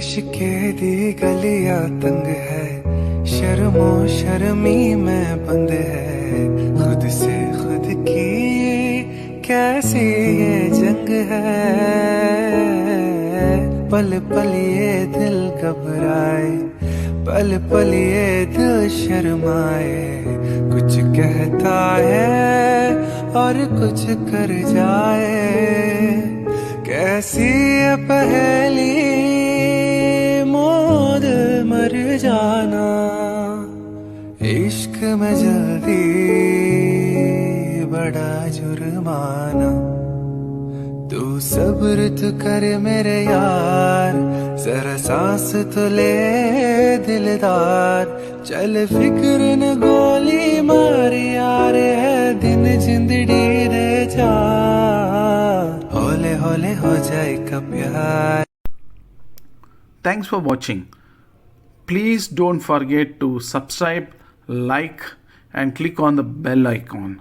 इश्के दी गलिया तंग है, शर्मो शर्मी में बंद है, खुद से खुद की कैसी ये जंग है। पल पल ये दिल घबराए, पल पल ये दिल शर्माए, कुछ कहता है और कुछ कर जाए। कैसी ये पहेली मौत मर जाना, इश्क में जल्दी बड़ा जुर्माना। तू सब्र तो कर मेरे यार, जरा सांस तो ले दिलदार, चल फिक्र न गोली मार यार, है दिन जिंदड़ी दे जा, हौले हौले हो जाए का प्यार। Thanks for watching. Please don't forget to subscribe, like, and click on the bell icon.